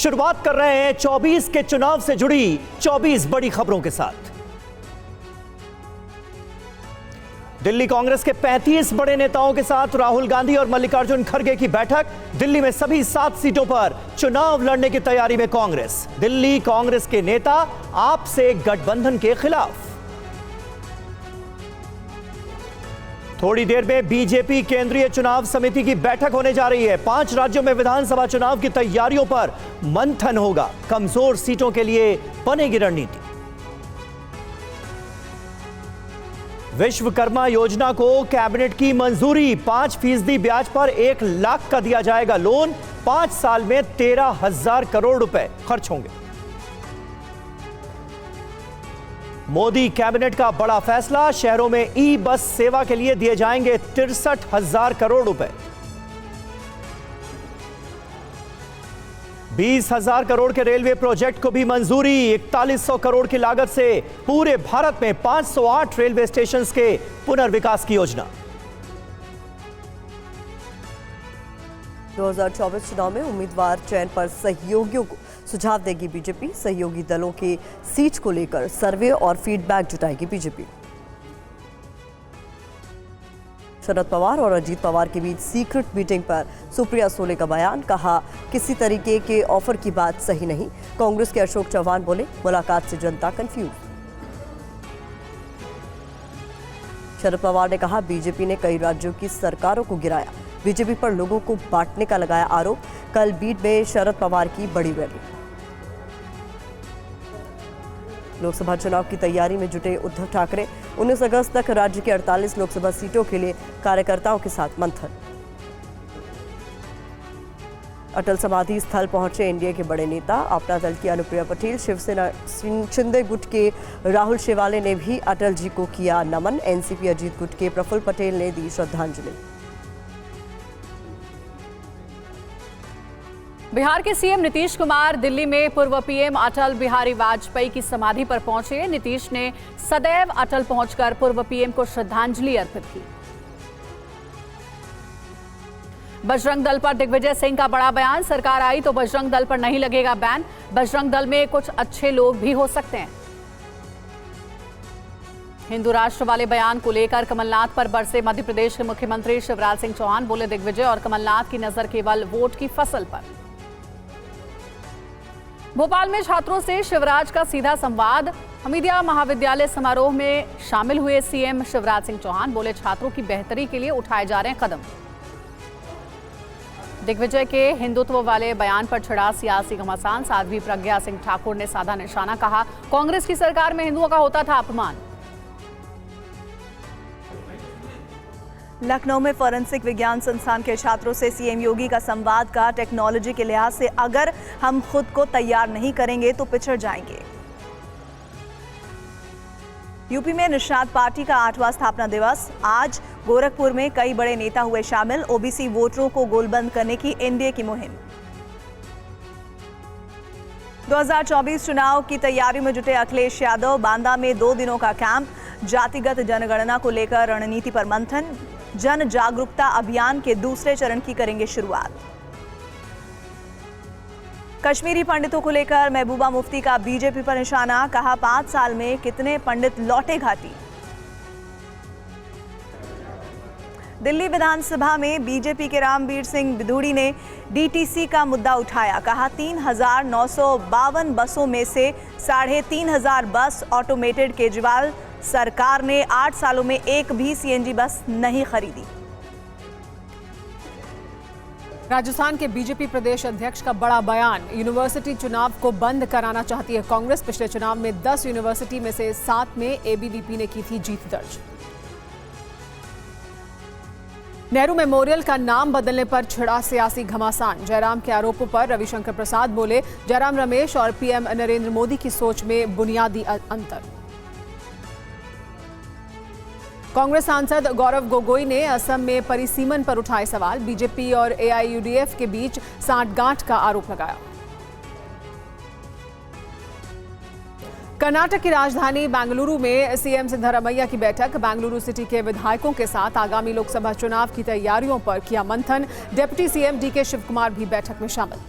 शुरुआत कर रहे हैं 24 के चुनाव से जुड़ी 24 बड़ी खबरों के साथ। दिल्ली कांग्रेस के 35 बड़े नेताओं के साथ राहुल गांधी और मल्लिकार्जुन खड़गे की बैठक। दिल्ली में सभी 7 सीटों पर चुनाव लड़ने की तैयारी में कांग्रेस। दिल्ली कांग्रेस के नेता आप से गठबंधन के खिलाफ। थोड़ी देर में बीजेपी केंद्रीय चुनाव समिति की बैठक होने जा रही है। 5 राज्यों में विधानसभा चुनाव की तैयारियों पर मंथन होगा। कमजोर सीटों के लिए बनेगी रणनीति। विश्वकर्मा योजना को कैबिनेट की मंजूरी। 5% ब्याज पर 1 लाख का दिया जाएगा लोन। 5 साल में 13,000 करोड़ रुपए खर्च होंगे। मोदी कैबिनेट का बड़ा फैसला। शहरों में ई बस सेवा के लिए दिए जाएंगे 63,000 करोड़ रुपए। 20,000 करोड़ के रेलवे प्रोजेक्ट को भी मंजूरी। 4100 करोड़ की लागत से पूरे भारत में 508 रेलवे स्टेशंस के पुनर्विकास की योजना। 2024 चुनाव में उम्मीदवार चयन पर सहयोगियों को सुझाव देगी बीजेपी। सहयोगी दलों के सीट को लेकर सर्वे और फीडबैक जुटाएगी बीजेपी। शरद पवार और अजीत पवार के बीच सीक्रेट मीटिंग पर सुप्रिया सोले का बयान। कहा, किसी तरीके के ऑफर की बात सही नहीं। कांग्रेस के अशोक चौहान बोले, मुलाकात से जनता कंफ्यूज। शरद पवार ने कहा, बीजेपी ने कई राज्यों की सरकारों को गिराया। बीजेपी पर लोगों को बांटने का लगाया आरोप। कल बीड में शरद पवार की बड़ी रैली। लोकसभा चुनाव की तैयारी में जुटे उद्धव ठाकरे। 19 अगस्त तक राज्य के 48 लोकसभा सीटों के लिए कार्यकर्ताओं के साथ मंथन। अटल समाधि स्थल पहुंचे एनडीए के बड़े नेता। अपना दल की अनुप्रिया पटेल, शिवसेना शिंदे गुट के राहुल शेवाले ने भी अटल जी को किया नमन। एनसीपी अजीत गुट के प्रफुल्ल पटेल ने दी श्रद्धांजलि। बिहार के सीएम नीतीश कुमार दिल्ली में पूर्व पीएम अटल बिहारी वाजपेयी की समाधि पर पहुंचे। नीतीश ने सदैव अटल पहुंचकर पूर्व पीएम को श्रद्धांजलि अर्पित की। बजरंग दल पर दिग्विजय सिंह का बड़ा बयान। सरकार आई तो बजरंग दल पर नहीं लगेगा बैन। बजरंग दल में कुछ अच्छे लोग भी हो सकते हैं। हिंदू राष्ट्र वाले बयान को लेकर कमलनाथ पर बरसे मध्य प्रदेश के मुख्यमंत्री शिवराज सिंह चौहान। बोले, दिग्विजय और कमलनाथ की नजर केवल वोट की फसल पर। भोपाल में छात्रों से शिवराज का सीधा संवाद। हमीदिया महाविद्यालय समारोह में शामिल हुए सीएम शिवराज सिंह चौहान। बोले, छात्रों की बेहतरी के लिए उठाए जा रहे हैं कदम। दिग्विजय के हिंदुत्व वाले बयान पर छिड़ा सियासी घमासान। साध्वी प्रज्ञा सिंह ठाकुर ने साधा निशाना। कहा, कांग्रेस की सरकार में हिंदुओं का होता था अपमान। लखनऊ में फॉरेंसिक विज्ञान संस्थान के छात्रों से सीएम योगी का संवाद। का टेक्नोलॉजी के लिहाज से अगर हम खुद को तैयार नहीं करेंगे तो पिछड़ जाएंगे। यूपी में निषाद पार्टी का 8वां स्थापना दिवस। आज गोरखपुर में कई बड़े नेता हुए शामिल। ओबीसी वोटरों को गोलबंद करने की एनडीए की मुहिम। 2024 चुनाव की तैयारी में जुटे अखिलेश यादव। बांदा में 2 दिनों का कैंप। जातिगत जनगणना को लेकर रणनीति पर मंथन। जन जागरूकता अभियान के दूसरे चरण की करेंगे शुरुआत। कश्मीरी पंडितों को लेकर महबूबा मुफ्ती का बीजेपी पर निशाना। कहा, 5 साल में कितने पंडित लौटे घाटी। दिल्ली विधानसभा में बीजेपी के रामवीर सिंह बिधूड़ी ने डीटीसी का मुद्दा उठाया। कहा, 3,952 बसों में से 3,500 बस ऑटोमेटेड। केजरीवाल सरकार ने 8 सालों में एक भी सीएनजी बस नहीं खरीदी। राजस्थान के बीजेपी प्रदेश अध्यक्ष का बड़ा बयान। यूनिवर्सिटी चुनाव को बंद कराना चाहती है कांग्रेस। पिछले चुनाव में 10 यूनिवर्सिटी में से 7 में एबीवीपी ने की थी जीत दर्ज। नेहरू मेमोरियल का नाम बदलने पर छिड़ा सियासी घमासान। जयराम के आरोपों पर रविशंकर प्रसाद बोले, जयराम रमेश और पीएम नरेंद्र मोदी की सोच में बुनियादी अंतर। कांग्रेस सांसद गौरव गोगोई ने असम में परिसीमन पर उठाए सवाल। बीजेपी और एआईयूडीएफ के बीच सांठगांठ का आरोप लगाया। कर्नाटक की राजधानी बेंगलुरु में सीएम सिद्धरामैया की बैठक। बेंगलुरु सिटी के विधायकों के साथ आगामी लोकसभा चुनाव की तैयारियों पर किया मंथन। डिप्टी सीएम डीके शिवकुमार भी बैठक में शामिल।